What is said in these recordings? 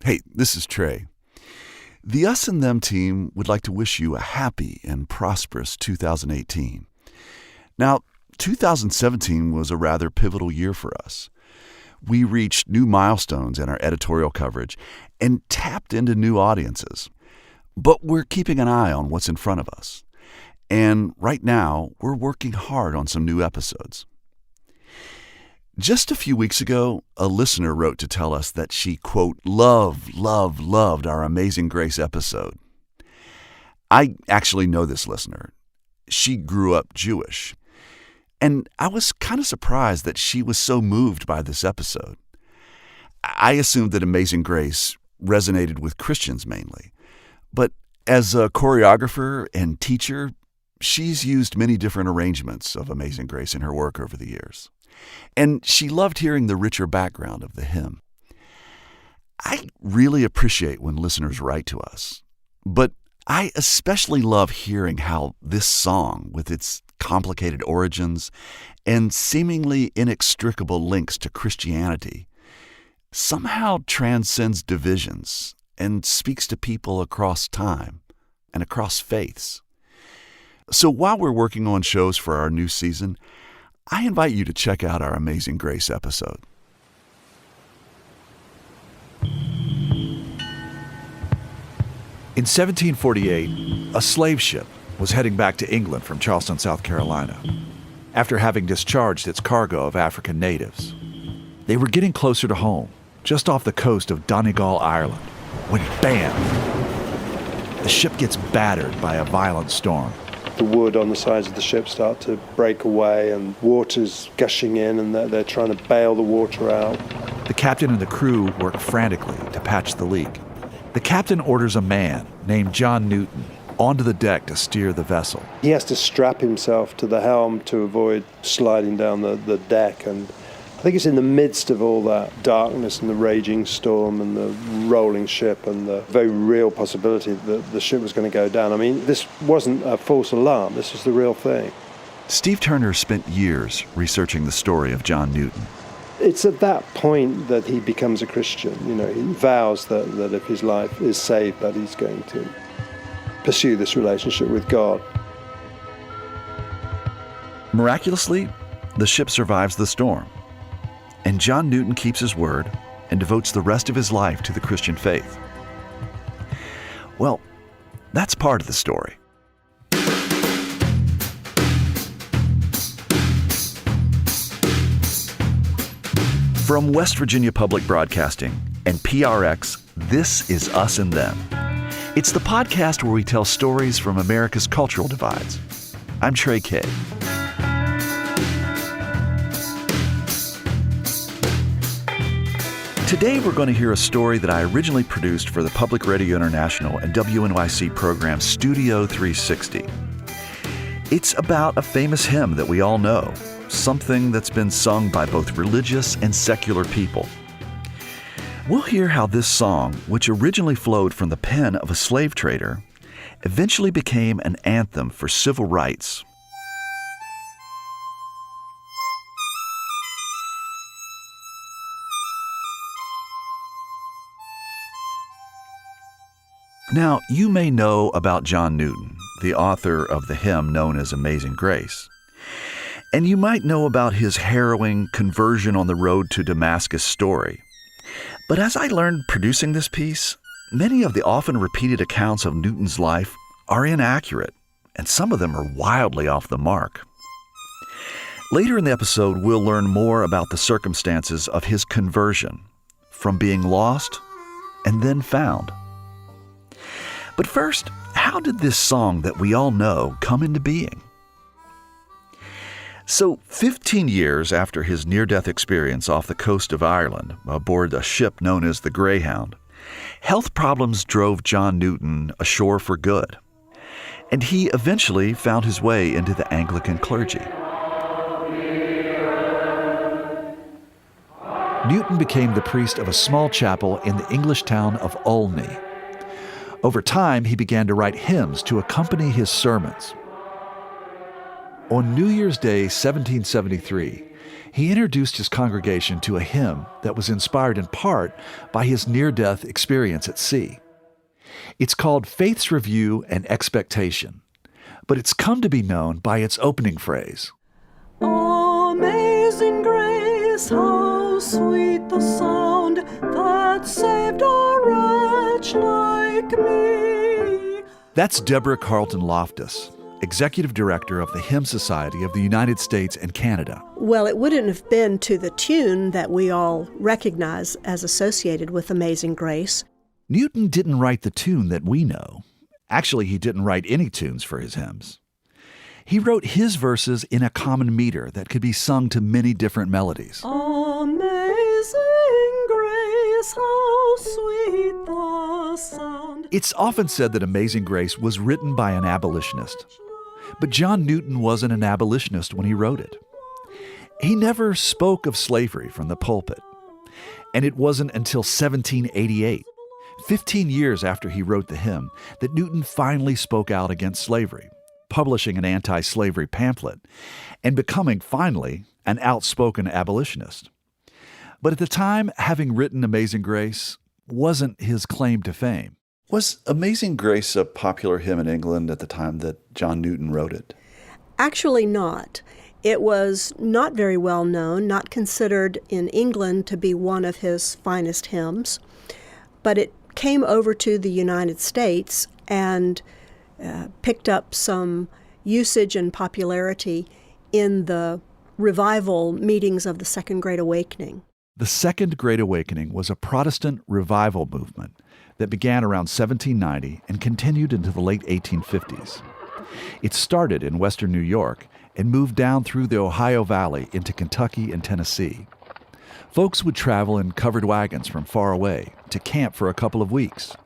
Hey, this is Trey. The Us and Them team would like to wish you a happy and prosperous 2018. Now, 2017 was a rather pivotal year for us. We reached new milestones in our editorial coverage and tapped into new audiences. But we're keeping an eye on what's in front of us. And right now, we're working hard on some new episodes. Just a few weeks ago, a listener wrote to tell us that she, quote, loved our Amazing Grace episode. I actually know this listener. She grew up Jewish. And I was kind of surprised that she was so moved by this episode. I assumed that Amazing Grace resonated with Christians mainly. But as a choreographer and teacher, she's used many different arrangements of Amazing Grace in her work over the years. And she loved hearing the richer background of the hymn. I really appreciate when listeners write to us, but I especially love hearing how this song, with its complicated origins and seemingly inextricable links to Christianity, somehow transcends divisions and speaks to people across time and across faiths. So while we're working on shows for our new season, I invite you to check out our Amazing Grace episode. In 1748, a slave ship was heading back to England from Charleston, South Carolina, after having discharged its cargo of African natives. They were getting closer to home, just off the coast of Donegal, Ireland, when bam! The ship gets battered by a violent storm. The wood on the sides of the ship start to break away and water's gushing in and they're trying to bail the water out. The captain and the crew work frantically to patch the leak. The captain orders a man named John Newton onto the deck to steer the vessel. He has to strap himself to the helm to avoid sliding down the deck, and I think it's in the midst of all that darkness and the raging storm and the rolling ship and the very real possibility that the ship was going to go down. I mean, this wasn't a false alarm. This was the real thing. Steve Turner spent years researching the story of John Newton. It's at that point that he becomes a Christian. You know, he vows that if his life is saved, that he's going to pursue this relationship with God. Miraculously, the ship survives the storm. And John Newton keeps his word and devotes the rest of his life to the Christian faith. Well, that's part of the story. From West Virginia Public Broadcasting and PRX, this is Us and Them. It's the podcast where we tell stories from America's cultural divides. I'm Trey Kay. Today we're going to hear a story that I originally produced for the Public Radio International and WNYC program Studio 360. It's about a famous hymn that we all know, something that's been sung by both religious and secular people. We'll hear how this song, which originally flowed from the pen of a slave trader, eventually became an anthem for civil rights. Now, you may know about John Newton, the author of the hymn known as Amazing Grace. And you might know about his harrowing conversion on the road to Damascus story. But as I learned producing this piece, many of the often repeated accounts of Newton's life are inaccurate, and some of them are wildly off the mark. Later in the episode, we'll learn more about the circumstances of his conversion, from being lost and then found. But first, how did this song that we all know come into being? So, 15 years after his near-death experience off the coast of Ireland aboard a ship known as the Greyhound, health problems drove John Newton ashore for good, and he eventually found his way into the Anglican clergy. Newton became the priest of a small chapel in the English town of Olney. Over time, he began to write hymns to accompany his sermons. On New Year's Day, 1773, he introduced his congregation to a hymn that was inspired in part by his near-death experience at sea. It's called Faith's Review and Expectation, but it's come to be known by its opening phrase. Amazing grace, how sweet the sound that saved a wretch like me. That's Deborah Carlton Loftus, Executive Director of the Hymn Society of the United States and Canada. Well, it wouldn't have been to the tune that we all recognize as associated with Amazing Grace. Newton didn't write the tune that we know. Actually, he didn't write any tunes for his hymns. He wrote his verses in a common meter that could be sung to many different melodies. Amazing grace, how sweet the sound. It's often said that Amazing Grace was written by an abolitionist. But John Newton wasn't an abolitionist when he wrote it. He never spoke of slavery from the pulpit. And it wasn't until 1788, 15 years after he wrote the hymn, that Newton finally spoke out against slavery, publishing an anti-slavery pamphlet, and becoming, finally, an outspoken abolitionist. But at the time, having written Amazing Grace wasn't his claim to fame. Was Amazing Grace a popular hymn in England at the time that John Newton wrote it? Actually not. It was not very well known, not considered in England to be one of his finest hymns, but it came over to the United States and picked up some usage and popularity in the revival meetings of the Second Great Awakening. The Second Great Awakening was a Protestant revival movement that began around 1790 and continued into the late 1850s. It started in western New York and moved down through the Ohio Valley into Kentucky and Tennessee. Folks would travel in covered wagons from far away to camp for a couple of weeks,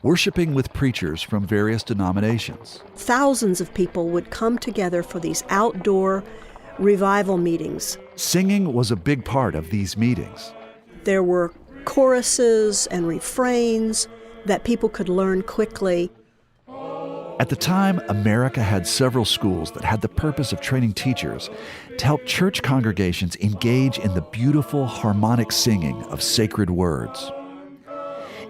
worshiping with preachers from various denominations. Thousands of people would come together for these outdoor revival meetings. Singing was a big part of these meetings. There were choruses and refrains that people could learn quickly. At the time, America had several schools that had the purpose of training teachers to help church congregations engage in the beautiful harmonic singing of sacred words.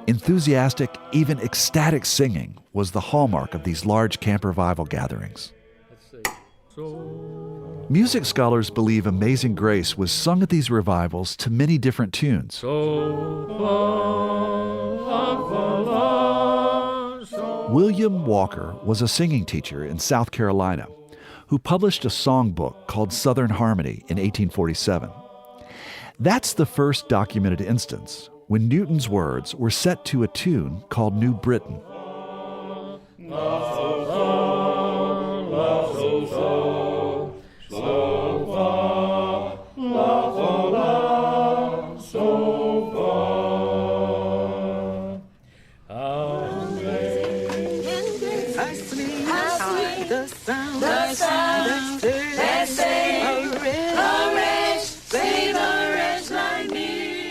Enthusiastic, even ecstatic singing was the hallmark of these large camp revival gatherings. Music scholars believe Amazing Grace was sung at these revivals to many different tunes. William Walker was a singing teacher in South Carolina who published a songbook called Southern Harmony in 1847. That's the first documented instance when Newton's words were set to a tune called New Britain.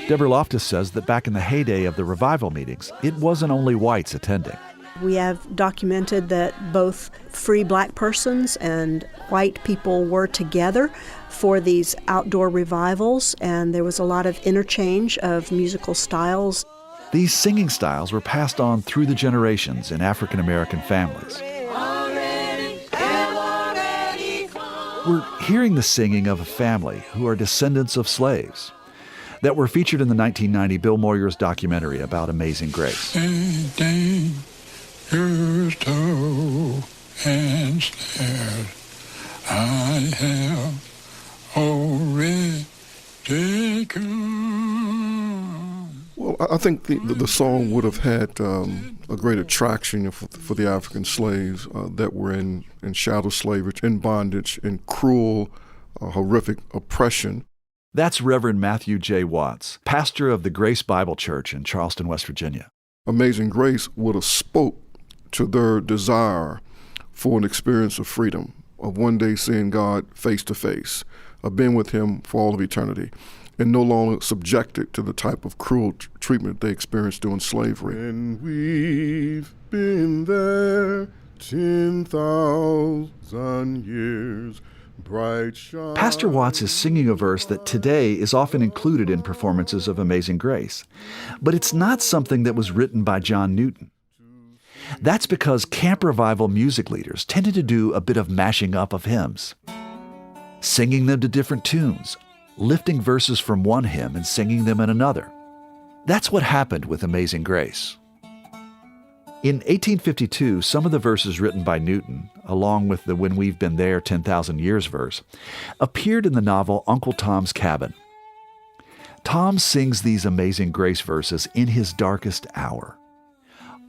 Deborah Loftus says that back in the heyday of the revival meetings, it wasn't only whites attending. We have documented that both free black persons and white people were together for these outdoor revivals, and there was a lot of interchange of musical styles. These singing styles were passed on through the generations in African American families. We're hearing the singing of a family who are descendants of slaves that were featured in the 1990 Bill Moyers documentary about Amazing Grace. Here's toe and snared, I have already come. Well, I think the song would have had a great attraction for the African slaves that were in chattel slavery, in bondage, in cruel, horrific oppression. That's Reverend Matthew J. Watts, pastor of the Grace Bible Church in Charleston, West Virginia. Amazing Grace would have spoke to their desire for an experience of freedom, of one day seeing God face to face, of being with Him for all of eternity, and no longer subjected to the type of cruel treatment they experienced during slavery. And we've been there 10,000 years, bright shine. Pastor Watts is singing a verse that today is often included in performances of Amazing Grace. But it's not something that was written by John Newton. That's because camp revival music leaders tended to do a bit of mashing up of hymns, singing them to different tunes, lifting verses from one hymn and singing them in another. That's what happened with Amazing Grace. In 1852, some of the verses written by Newton, along with the When We've Been There 10,000 Years verse, appeared in the novel Uncle Tom's Cabin. Tom sings these Amazing Grace verses in his darkest hour.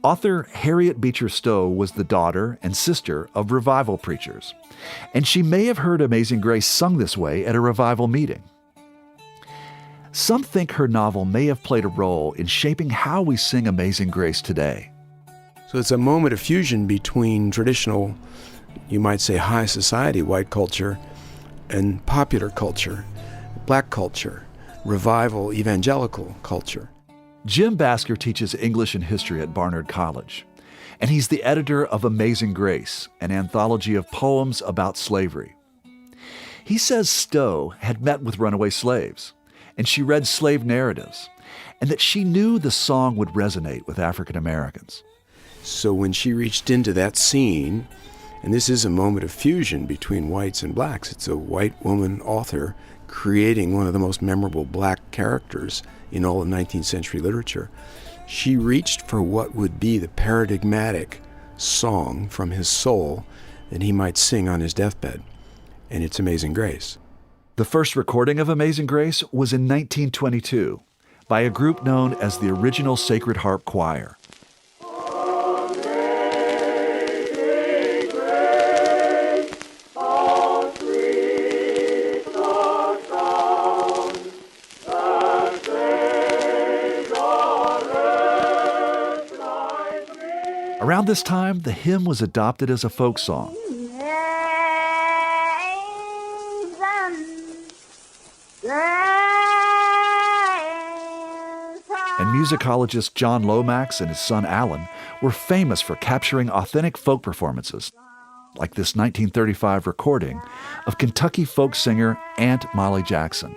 Author Harriet Beecher Stowe was the daughter and sister of revival preachers, and she may have heard Amazing Grace sung this way at a revival meeting. Some think her novel may have played a role in shaping how we sing Amazing Grace today. So it's a moment of fusion between traditional, you might say high society white culture, and popular culture, black culture, revival evangelical culture. Jim Basker teaches English and history at Barnard College, and he's the editor of Amazing Grace, an anthology of poems about slavery. He says Stowe had met with runaway slaves, and she read slave narratives, and that she knew the song would resonate with African Americans. So when she reached into that scene, and this is a moment of fusion between whites and blacks, it's a white woman author creating one of the most memorable black characters in all of 19th century literature. She reached for what would be the paradigmatic song from his soul that he might sing on his deathbed, and it's Amazing Grace. The first recording of Amazing Grace was in 1922 by a group known as the Original Sacred Harp Choir. Around this time, the hymn was adopted as a folk song. And musicologist John Lomax and his son Alan were famous for capturing authentic folk performances, like this 1935 recording of Kentucky folk singer Aunt Molly Jackson.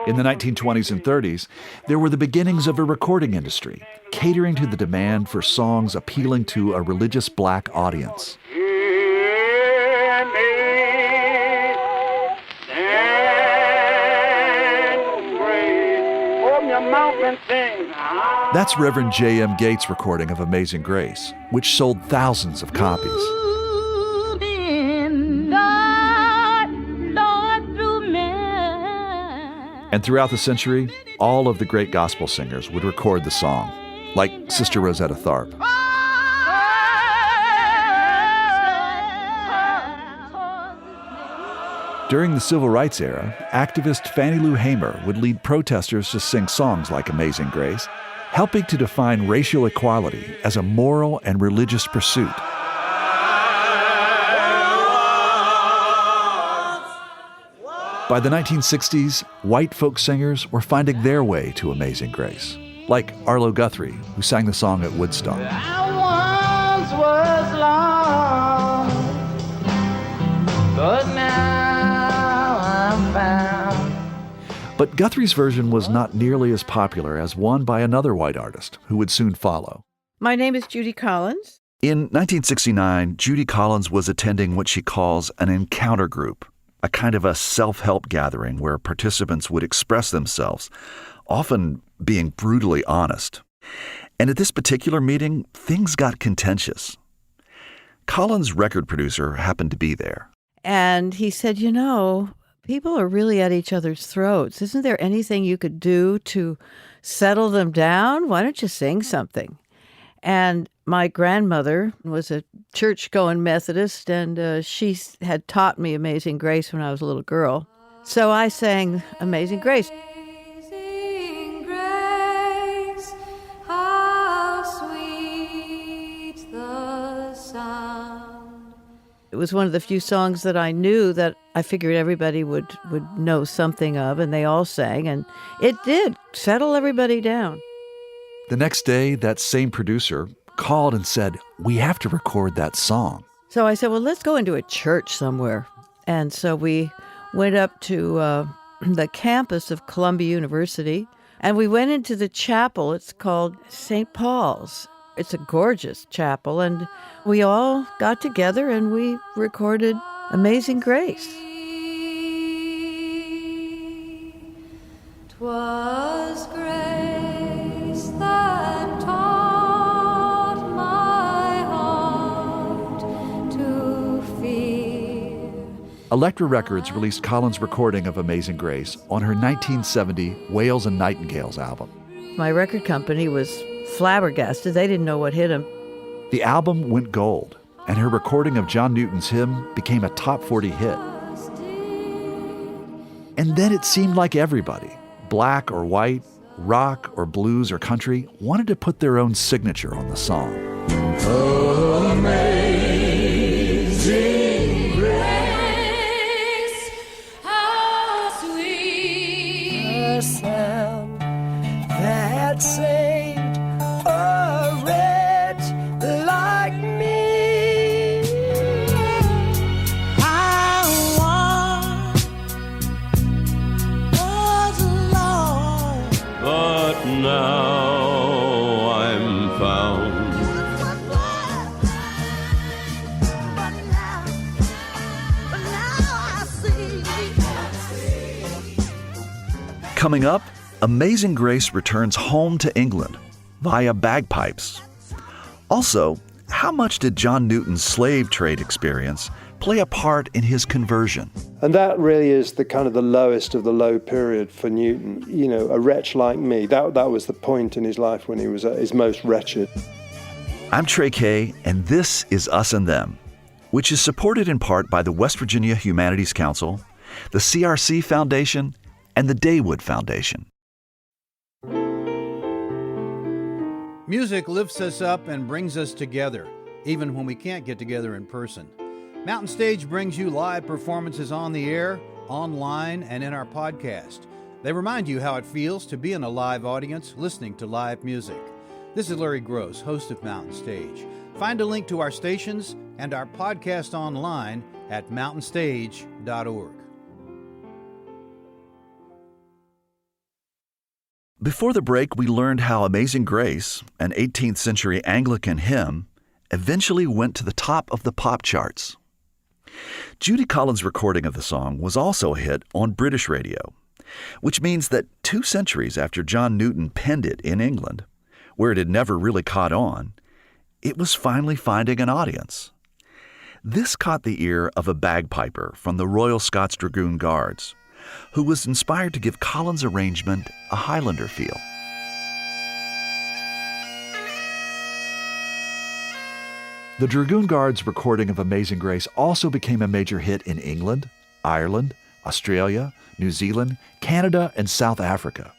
In the 1920s and 30s, there were the beginnings of a recording industry, catering to the demand for songs appealing to a religious black audience. That's Reverend J.M. Gates' recording of Amazing Grace, which sold thousands of copies. And throughout the century, all of the great gospel singers would record the song, like Sister Rosetta Tharpe. During the Civil Rights era, activist Fannie Lou Hamer would lead protesters to sing songs like Amazing Grace, helping to define racial equality as a moral and religious pursuit. By the 1960s, white folk singers were finding their way to Amazing Grace, like Arlo Guthrie, who sang the song at Woodstock. I once was lost, but now I'm found. But Guthrie's version was not nearly as popular as one by another white artist who would soon follow. My name is Judy Collins. In 1969, Judy Collins was attending what she calls an encounter group, a kind of a self-help gathering where participants would express themselves, often being brutally honest. And at this particular meeting, things got contentious. Collins' record producer happened to be there. And he said, you know, people are really at each other's throats. Isn't there anything you could do to settle them down? Why don't you sing something? And my grandmother was a church-going Methodist, and she had taught me Amazing Grace when I was a little girl. So I sang Amazing Grace. Amazing grace, how sweet the sound. was one of the few songs that I knew that I figured everybody would know something of, and they all sang, and it did settle everybody down. The next day, that same producer called and said, "We have to record that song." So I said, well, let's go into a church somewhere. And so we went up to the campus of Columbia University, and we went into the chapel. It's called St. Paul's. It's a gorgeous chapel, and we all got together and we recorded Amazing Grace. 'Twas grace that taught my heart to fear. Elektra Records released Collins' recording of Amazing Grace on her 1970 Whales and Nightingales album. My record company was flabbergasted. They didn't know what hit them. The album went gold, and her recording of John Newton's hymn became a top 40 hit. And then it seemed like everybody, black or white, rock or blues or country, wanted to put their own signature on the song. Amazing grace, how sweet the sound that saved a wretch like me. I once was lost, but now I'm found. Coming up, Amazing Grace returns home to England via bagpipes. Also, how much did John Newton's slave trade experience play a part in his conversion? And that really is the kind of the lowest of the low period for Newton. You know, a wretch like me, that was the point in his life when he was at his most wretched. I'm Trey Kay, and this is Us and Them, which is supported in part by the West Virginia Humanities Council, the CRC Foundation, and the Daywood Foundation. Music lifts us up and brings us together, even when we can't get together in person. Mountain Stage brings you live performances on the air, online, and in our podcast. They remind you how it feels to be in a live audience listening to live music. This is Larry Gross, host of Mountain Stage. Find a link to our stations and our podcast online at mountainstage.org. Before the break, we learned how Amazing Grace, an 18th century Anglican hymn, eventually went to the top of the pop charts. Judy Collins' recording of the song was also a hit on British radio, which means that 2 centuries after John Newton penned it in England, where it had never really caught on, it was finally finding an audience. This caught the ear of a bagpiper from the Royal Scots Dragoon Guards, who was inspired to give Collins' arrangement a Highlander feel. The Dragoon Guards' recording of Amazing Grace also became a major hit in England, Ireland, Australia, New Zealand, Canada, and South Africa.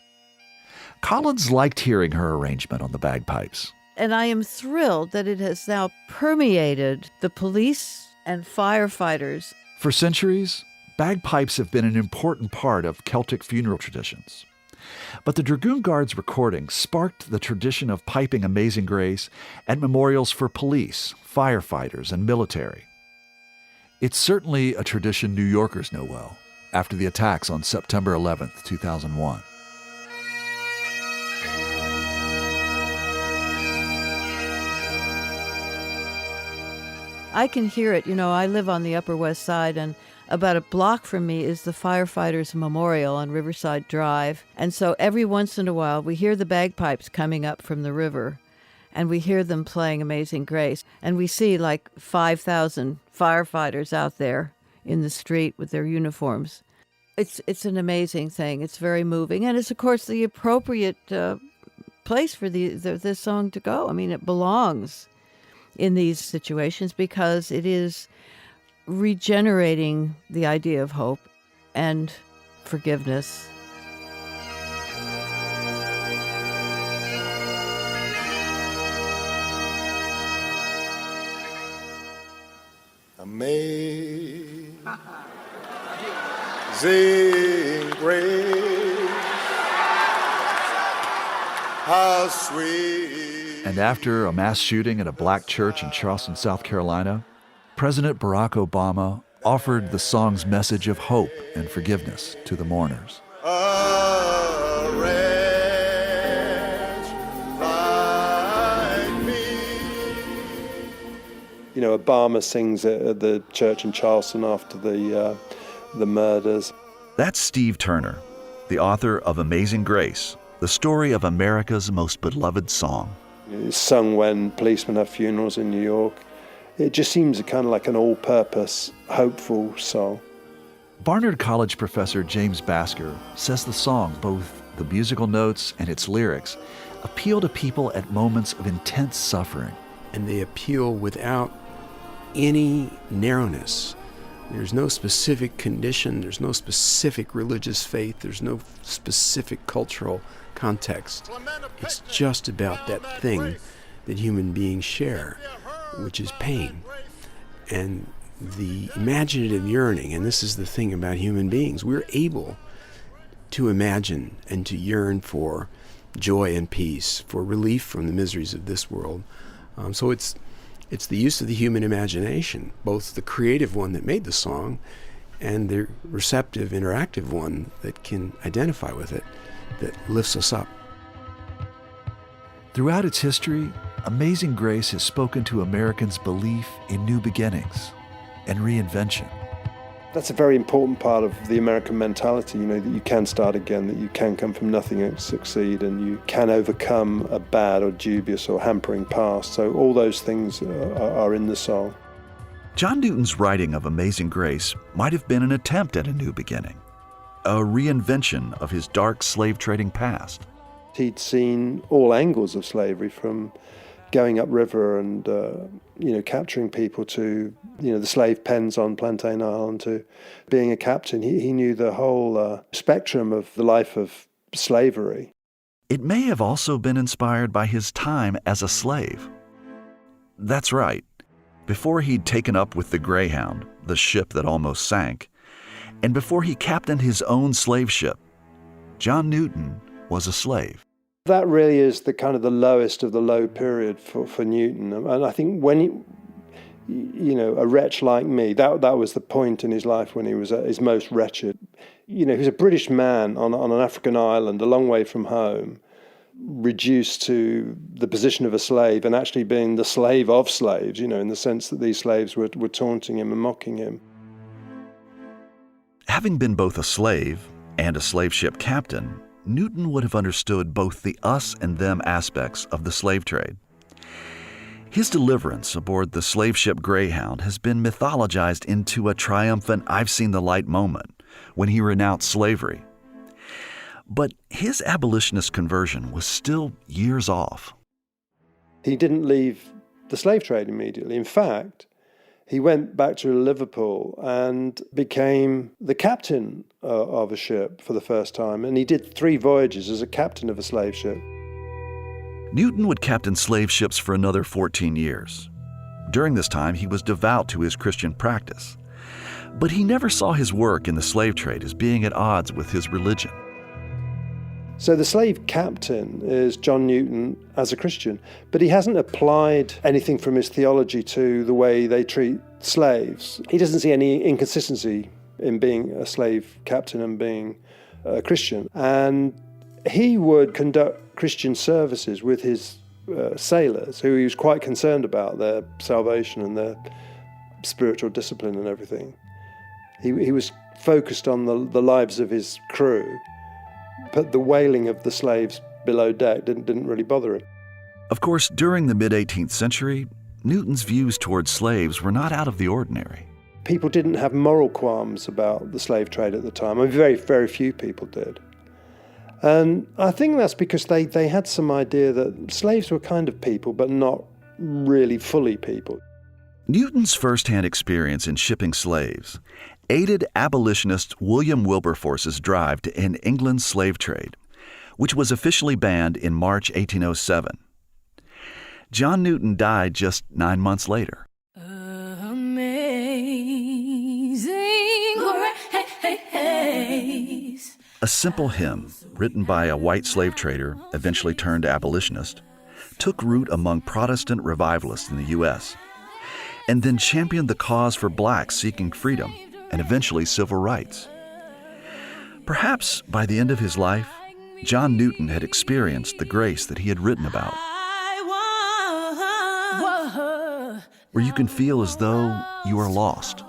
Collins liked hearing her arrangement on the bagpipes. And I am thrilled that it has now permeated the police and firefighters. For centuries, bagpipes have been an important part of Celtic funeral traditions. But the Dragoon Guards' recording sparked the tradition of piping Amazing Grace at memorials for police, firefighters, and military. It's certainly a tradition New Yorkers know well after the attacks on September 11th, 2001. I can hear it. You know, I live on the Upper West Side, and about a block from me is the Firefighters Memorial on Riverside Drive. And so every once in a while, we hear the bagpipes coming up from the river, and we hear them playing Amazing Grace. And we see like 5,000 firefighters out there in the street with their uniforms. It's an amazing thing. It's very moving. And it's, of course, the appropriate place for this song to go. I mean, it belongs in these situations because it is regenerating the idea of hope and forgiveness. Amazing Amazing grace, how sweet. And after a mass shooting at a black church in Charleston, South Carolina, President Barack Obama offered the song's message of hope and forgiveness to the mourners. A wretch like me. You know, Obama sings it at the church in Charleston after the murders. That's Steve Turner, the author of Amazing Grace, the story of America's most beloved song. It's sung when policemen have funerals in New York. It just seems kind of like an all-purpose, hopeful song. Barnard College professor James Basker says the song, both the musical notes and its lyrics, appeal to people at moments of intense suffering. And they appeal without any narrowness. There's no specific condition, there's no specific religious faith, there's no specific cultural context. It's just about that thing that human beings share, which is pain. And the imaginative yearning, and this is the thing about human beings, we're able to imagine and to yearn for joy and peace, for relief from the miseries of this world. So it's the use of the human imagination, both the creative one that made the song and the receptive, interactive one that can identify with it, that lifts us up. Throughout its history, Amazing Grace has spoken to Americans' belief in new beginnings and reinvention. That's a very important part of the American mentality, you know, that you can start again, that you can come from nothing and succeed, and you can overcome a bad or dubious or hampering past. So all those things are in the song. John Newton's writing of Amazing Grace might have been an attempt at a new beginning, a reinvention of his dark slave trading past. He'd seen all angles of slavery, from going upriver and capturing people to the slave pens on Plantain Island to being a captain. He knew the whole spectrum of the life of slavery. It may have also been inspired by his time as a slave. That's right. Before he'd taken up with the Greyhound, the ship that almost sank, and before he captained his own slave ship, John Newton was a slave. That really is the kind of the lowest of the low period for Newton. And I think when a wretch like me, that was the point in his life when he was at his most wretched. He was a British man on an African island, a long way from home, reduced to the position of a slave and actually being the slave of slaves, in the sense that these slaves were taunting him and mocking him. Having been both a slave and a slave ship captain, Newton would have understood both the us and them aspects of the slave trade. His deliverance aboard the slave ship Greyhound has been mythologized into a triumphant I've seen the light moment when he renounced slavery. But his abolitionist conversion was still years off. He didn't leave the slave trade immediately. In fact, he went back to Liverpool and became the captain of a ship for the first time. And he did 3 voyages as a captain of a slave ship. Newton would captain slave ships for another 14 years. During this time, he was devout to his Christian practice. But he never saw his work in the slave trade as being at odds with his religion. So the slave captain is John Newton as a Christian, but he hasn't applied anything from his theology to the way they treat slaves. He doesn't see any inconsistency in being a slave captain and being a Christian. And he would conduct Christian services with his sailors, who he was quite concerned about their salvation and their spiritual discipline and everything. He was focused on the lives of his crew. But the wailing of the slaves below deck didn't really bother him. Of course, during the mid-18th century, Newton's views towards slaves were not out of the ordinary. People didn't have moral qualms about the slave trade at the time. I mean, very, very few people did. And I think that's because they had some idea that slaves were kind of people, but not really fully people. Newton's first-hand experience in shipping slaves aided abolitionist William Wilberforce's drive to end England's slave trade, which was officially banned in March 1807. John Newton died just 9 months later. Amazing grace, A simple hymn written by a white slave trader, eventually turned abolitionist, took root among Protestant revivalists in the U.S., and then championed the cause for blacks seeking freedom and eventually civil rights. Perhaps by the end of his life, John Newton had experienced the grace that he had written about, where you can feel as though you are lost,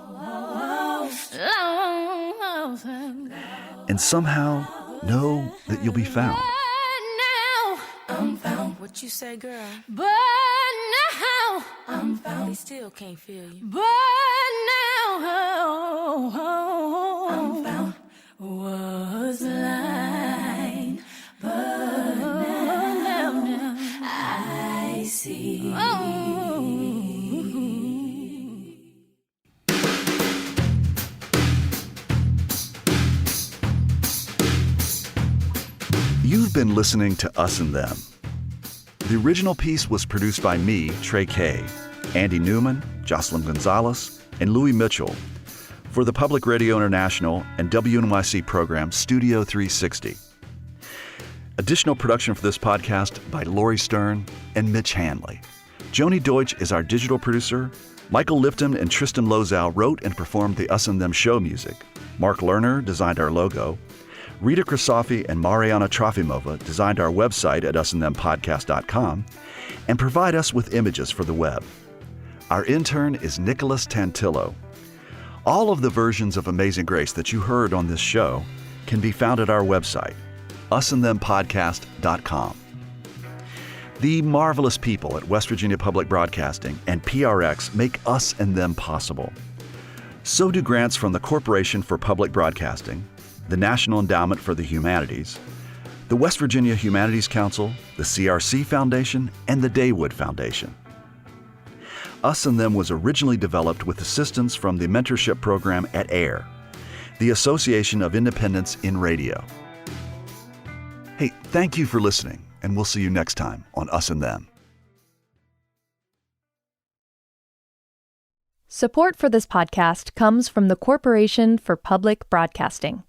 and somehow know that you'll be found. I'm found. What you say, girl? But now I'm found. They still can't feel you. But now I'm found. Was blind, but now I see. You've been listening to Us and Them. The original piece was produced by me, Trey Kay, Andy Newman, Jocelyn Gonzalez, and Louis Mitchell for the Public Radio International and WNYC program Studio 360. Additional production for this podcast by Lori Stern and Mitch Hanley. Joni Deutsch is our digital producer. Michael Lipton and Tristan Lozow wrote and performed the Us and Them show music. Mark Lerner designed our logo. Rita Krisafi and Mariana Trofimova designed our website at usandthempodcast.com and provide us with images for the web. Our intern is Nicholas Tantillo. All of the versions of Amazing Grace that you heard on this show can be found at our website, usandthempodcast.com. The marvelous people at West Virginia Public Broadcasting and PRX make Us and Them possible. So do grants from the Corporation for Public Broadcasting, the National Endowment for the Humanities, the West Virginia Humanities Council, the CRC Foundation, and the Daywood Foundation. Us and Them was originally developed with assistance from the mentorship program at AIR, the Association of Independents in Radio. Hey, thank you for listening, and we'll see you next time on Us and Them. Support for this podcast comes from the Corporation for Public Broadcasting.